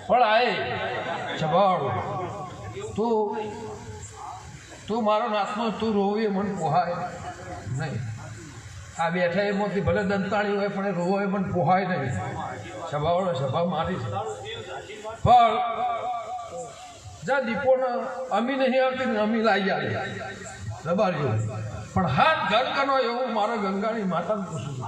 પણ આય છબાળ તું મારો નાથનો તું રોવી મને પોહાય નહીં. આ બેઠા એમાંથી ભલે દંતાળી હોય પણ એ રોવો એ મને પોહાય નહીં. સભાવાળો સભા મારી છે પણ જા દીપોને અમી નહીં આવતી ને અમી લાવી આવે રબારીઓ પણ હાથ ઘર કનો એવું મારા ગંગાની માતાને પૂછું છું.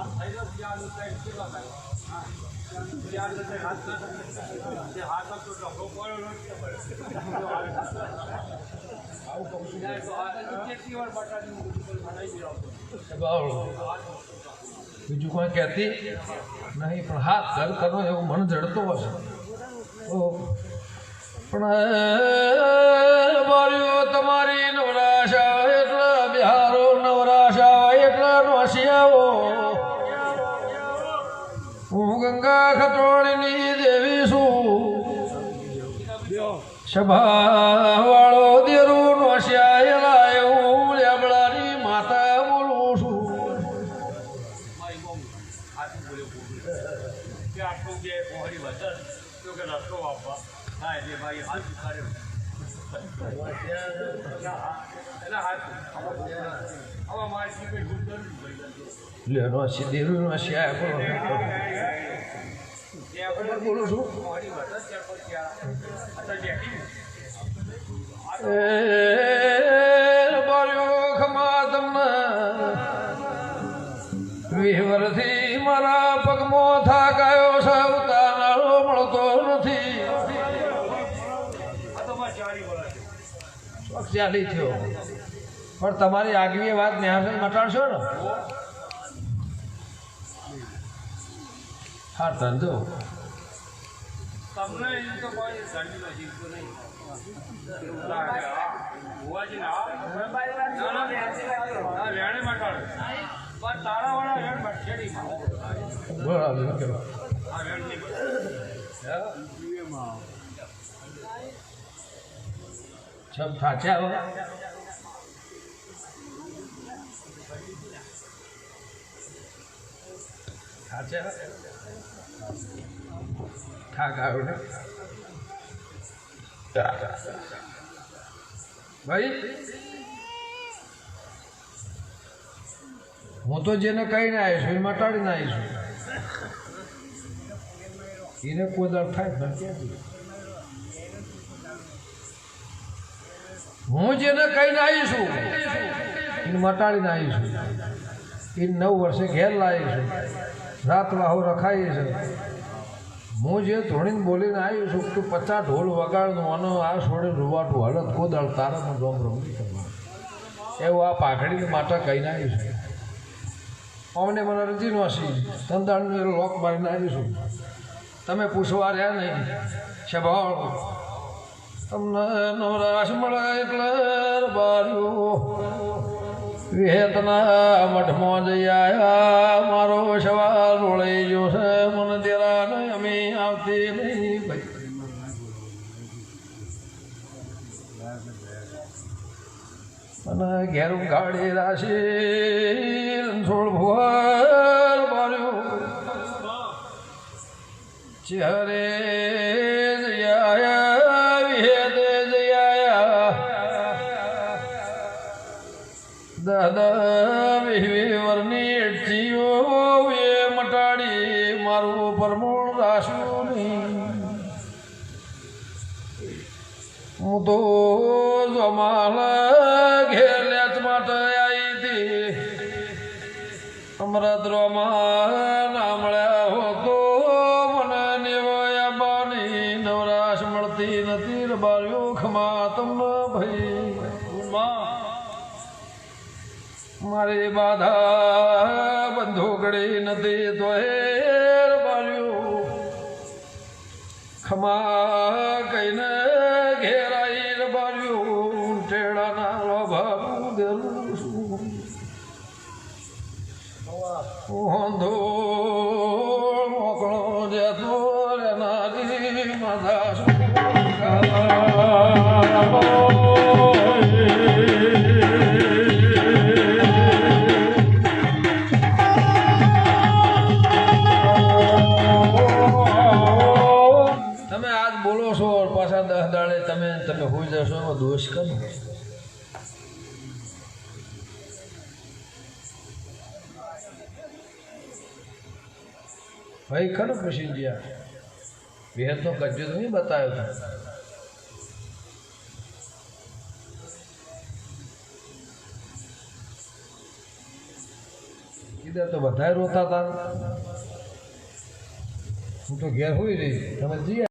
બીજું કોઈ કહેતી નહીં પણ હાથ ઘર કરો એવું મને જડતો હશે પણ માર્યો તમારી નવરાશા એટલે બિહારો નવરાશા એટલે નોશિયાઓ હું ગંગા ખટોળીની દેવી છું સભાવાળો દેરું નોશિયા એવું લેબડાની માતા બોલું છું. દેરું નોશિયા બોલું છું. વિહવરથી મારા પગમાં થાકાયો છે ઉતારો મળતો નથી. ચાલી થયો પણ તમારી આગવી વાત ન્યાસ મટાડશો ને. હા ધંધો તમને તો કોઈ છબ થાચા થાક આવ્યો ને ભાઈ. હું તો જેને કહીને આવીશું એ મટાડીને આવીશું. એને કોઈ દર થાય હું જેને કહીને આવીશું એને મટાડીને આવીશું. એ 9 વર્ષે ઘેર લાવીશું. રાત વાહો રખાઈ છે. હું જે ધોણીને બોલીને આવી છું તું 50 ઢોલ વગાડનું આનો આ છોડે રૂવાટું હલત કોદળ તારાનો જોમ રમતી કરવા એવું આ પાઘડીને માટે કહીને આવીશું. અમને મને રજીનો હસી તંદાળનું લોક મારીને આવીશું. તમે પૂછવા રહ્યા નહીં સ્વભાવ તમને નવરાશ મળે એટલે બાર્યો વિહેતના મઠમાં જઈ આવ્યા. મારો સવાલ રોળાઈ ગયો છે મને દેરા નહીં અમે આવતી નહીં. અને ઘેરું ગાડી રાશી રણછોડ ભુવર બાર્યો ચહેરે જયા વિહેતે જયા દાદા વિહવરની જીવો એ મટાડી મારું પરમૂળ રાશું નહીં. હું તો જમાલ ઘેર લેચ માટે આવી હતી. અમરદ્રોમાં ના મળ્યા હો તો મને નેવાયા બાની નવરાશ મળતી નથી. રબાર્યો ખમા તમને ભાઈ મારી બાધા બંધોકડી નથી તો હેર બાર્યું ખમા કહીને ઘેરાઈ રબાર્યું ટેડાના લોભાનું દેલું છું. હોંધો મોકળો જતો રેનારી માધા શું બોલો છો પાછા 10 દાડે તમે હોઈ જશો એમાં દોષ કરો. ભાઈ ખરો પ્રસિદ્ધિયા વેદનો કજ્જો તો નહીં બતાવ્યો હતો. કીધા તો બધા રોતા હતા. હું તો ઘેર હોઈ રહી તમે જઈ